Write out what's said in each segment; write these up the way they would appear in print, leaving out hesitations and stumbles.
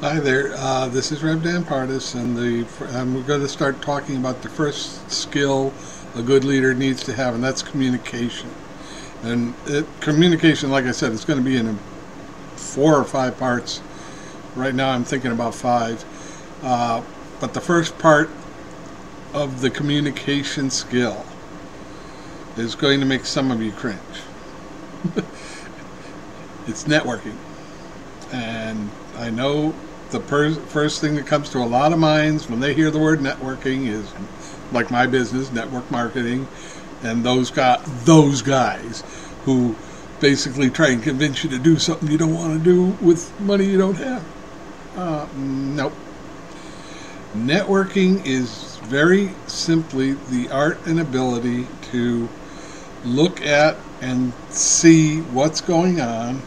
Hi there. This is Rev Dan Pardis, and we're going to start talking about the first skill a good leader needs to have, and that's communication. Communication, like I said, is going to be in 4 or 5 parts. Right now, I'm thinking about 5. But the first part of the communication skill is going to make some of you cringe. It's networking. And I know the first thing that comes to a lot of minds when they hear the word networking is like my business, network marketing, and those guys who basically try and convince you to do something you don't want to do with money you don't have. Nope. Networking is very simply the art and ability to look at and see what's going on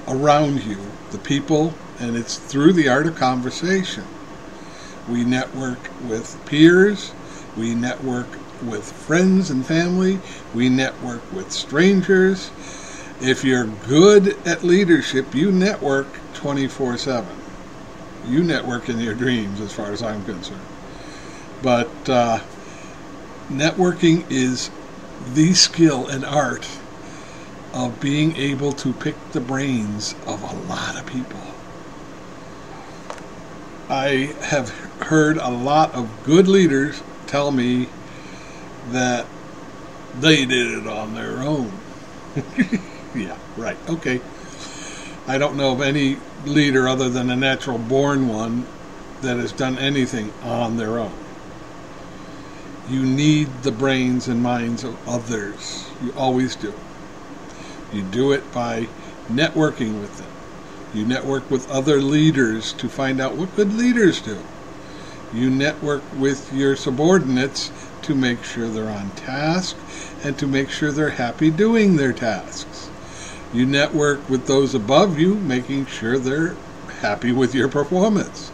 around you, the people, and it's through the art of conversation. We network with peers, we network with friends and family, we network with strangers. If you're good at leadership, you network 24/7. You network in your dreams, as far as I'm concerned. But networking is the skill and art of being able to pick the brains of a lot of people. I have heard a lot of good leaders tell me that they did it on their own. Yeah, right, okay. I don't know of any leader other than a natural born one that has done anything on their own. You need the brains and minds of others. You always do. You do it by networking with them. You network with other leaders to find out what good leaders do. You network with your subordinates to make sure they're on task and to make sure they're happy doing their tasks. You network with those above you, making sure they're happy with your performance.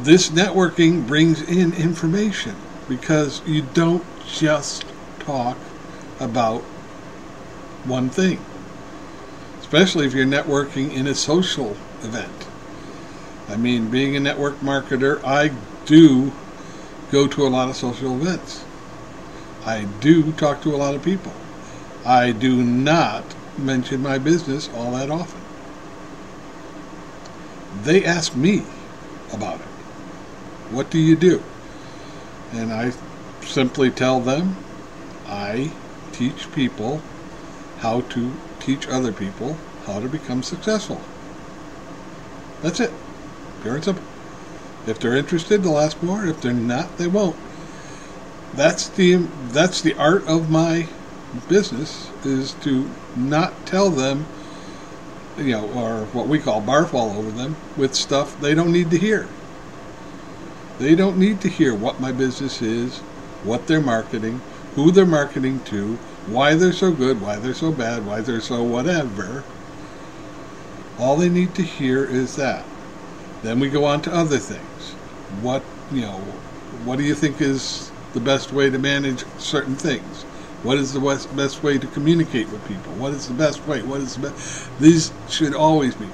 This networking brings in information because you don't just talk about one thing, especially if you're networking in a social event. I mean, being a network marketer, I do go to a lot of social events. I do talk to a lot of people. I do not mention my business all that often. They ask me about it. What do you do? And I simply tell them I teach people how to teach other people how to become successful. That's it. Pure and simple. If they're interested, they'll ask more. If they're not, they won't. That's the art of my business, is to not tell them, or what we call barf all over them with stuff they don't need to hear. They don't need to hear what my business is, what they're marketing, who they're marketing to, why they're so good, why they're so bad, why they're so whatever. All they need to hear is that. Then we go on to other things. What do you think is the best way to manage certain things? What is the best way to communicate with people? What is the best way? These should always be.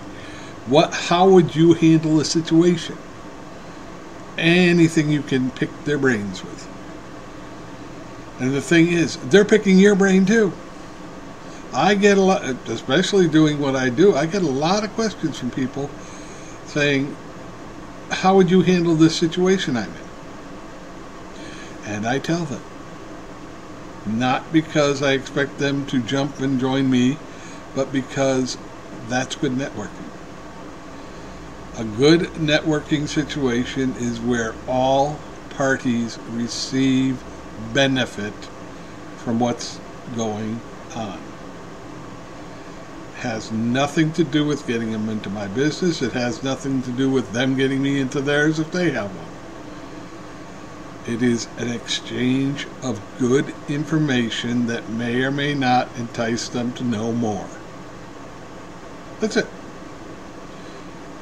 How would you handle a situation? Anything you can pick their brains with. And the thing is, they're picking your brain too. I get a lot, especially doing what I do, I get a lot of questions from people saying, how would you handle this situation I'm in? And I tell them. Not because I expect them to jump and join me, but because that's good networking. A good networking situation is where all parties receive benefit from what's going on. It has nothing to do with getting them into my business. It has nothing to do with them getting me into theirs if they have one. It is an exchange of good information that may or may not entice them to know more. That's it.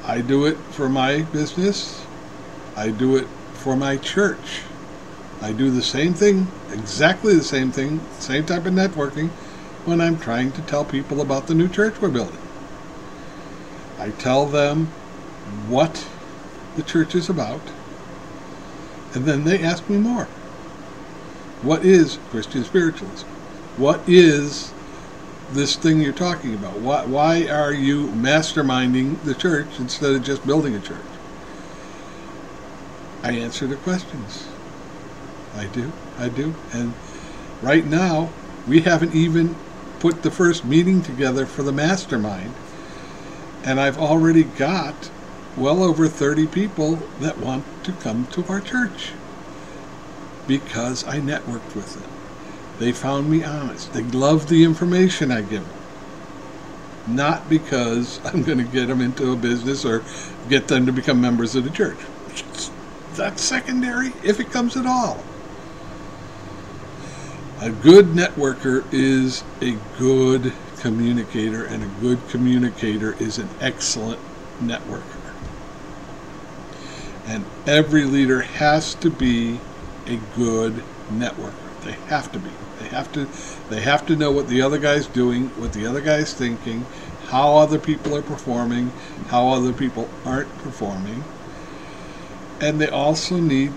I do it for my business. I do it for my church. I do the same thing, exactly the same thing, same type of networking when I'm trying to tell people about the new church we're building. I tell them what the church is about, and then they ask me more. What is Christian spiritualism? What is this thing you're talking about? Why are you masterminding the church instead of just building a church? I answer the questions. I do. And right now, we haven't even put the first meeting together for the mastermind. And I've already got well over 30 people that want to come to our church because I networked with them. They found me honest. They love the information I give them. Not because I'm going to get them into a business or get them to become members of the church. That's secondary, if it comes at all. A good networker is a good communicator, and a good communicator is an excellent networker. And every leader has to be a good networker. They have to be. They have to know what the other guy's doing, what the other guy's thinking, how other people are performing, how other people aren't performing. And they also need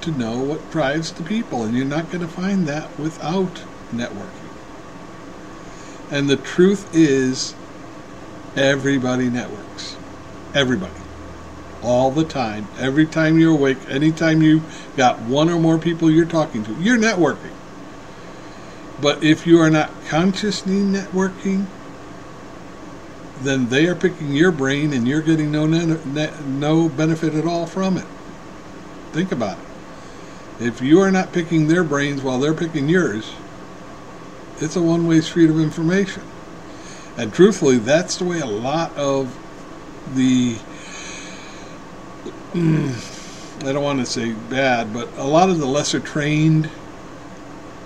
to know what drives the people, and you're not going to find that without networking. And the truth is, everybody networks. Everybody. All the time. Every time you're awake, anytime you got one or more people you're talking to, you're networking. But if you are not consciously networking, then they are picking your brain and you're getting no benefit at all from it. Think about it. If you are not picking their brains while they're picking yours, it's a one-way street of information. And truthfully, that's the way a lot of the, I don't want to say bad, but a lot of the lesser trained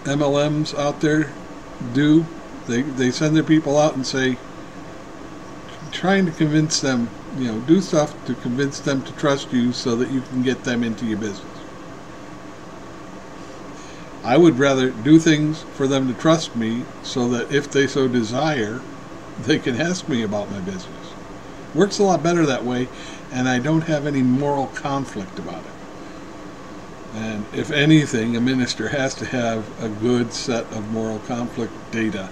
MLMs out there do. They send their people out and say, trying to convince them, do stuff to convince them to trust you so that you can get them into your business. I would rather do things for them to trust me so that if they so desire, they can ask me about my business. Works a lot better that way, and I don't have any moral conflict about it. And if anything, a minister has to have a good set of moral conflict data.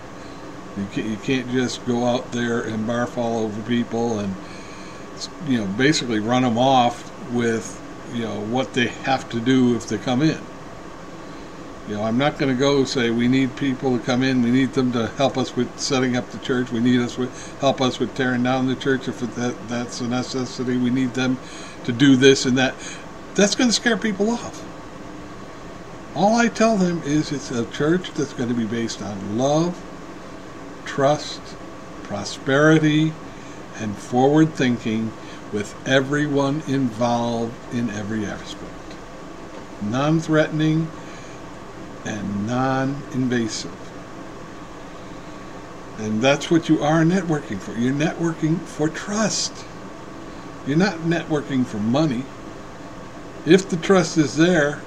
You can't just go out there and barf all over people and basically run them off with what they have to do if they come in. I'm not going to go say we need people to come in. We need them to help us with setting up the church. We need help us with tearing down the church if that's a necessity. We need them to do this and that. That's going to scare people off. All I tell them is it's a church that's going to be based on love, trust, prosperity, and forward thinking with everyone involved in every aspect. Non-threatening and non-invasive. And that's what you are networking for. You're networking for trust. You're not networking for money. If the trust is there,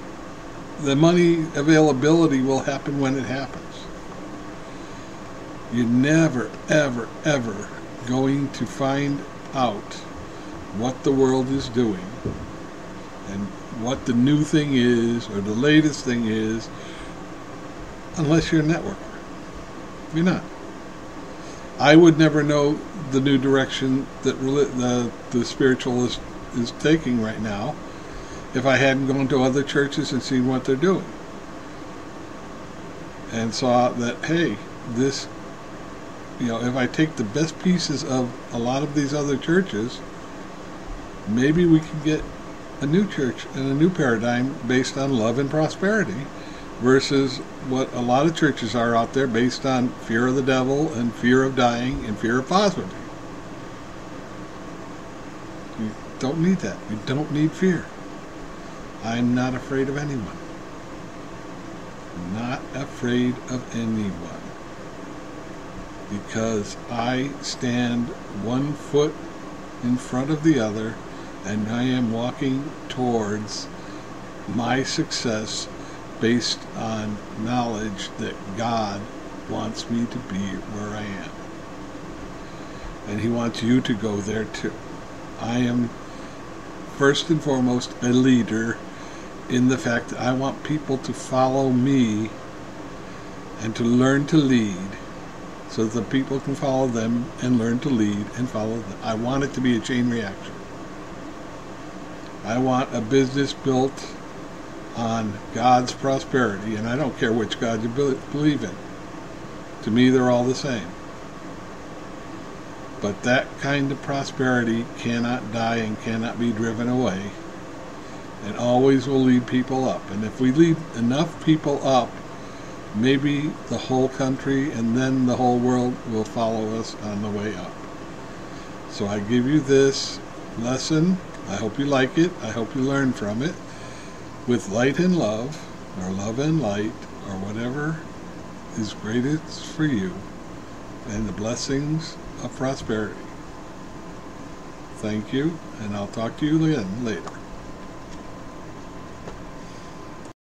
the money availability will happen when it happens. You're never, ever, ever going to find out what the world is doing and what the new thing is or the latest thing is unless you're a networker. You're not. I would never know the new direction that the spiritualist is taking right now if I hadn't gone to other churches and seen what they're doing and saw that, hey, this, if I take the best pieces of a lot of these other churches, maybe we can get a new church and a new paradigm based on love and prosperity versus what a lot of churches are out there based on fear of the devil and fear of dying and fear of poverty. You don't need that. You don't need fear. I'm not afraid of anyone. Not afraid of anyone. Because I stand one foot in front of the other and I am walking towards my success based on knowledge that God wants me to be where I am. and He wants you to go there too. I am first and foremost a leader in the fact that I want people to follow me and to learn to lead so that the people can follow them and learn to lead and follow them. I want it to be a chain reaction. I want a business built on God's prosperity, and I don't care which God you believe in. To me, they're all the same. But that kind of prosperity cannot die and cannot be driven away. It always will lead people up. And if we lead enough people up, maybe the whole country and then the whole world will follow us on the way up. So I give you this lesson. I hope you like it. I hope you learn from it. With light and love, or love and light, or whatever is greatest for you, and the blessings of prosperity. Thank you, and I'll talk to you again later.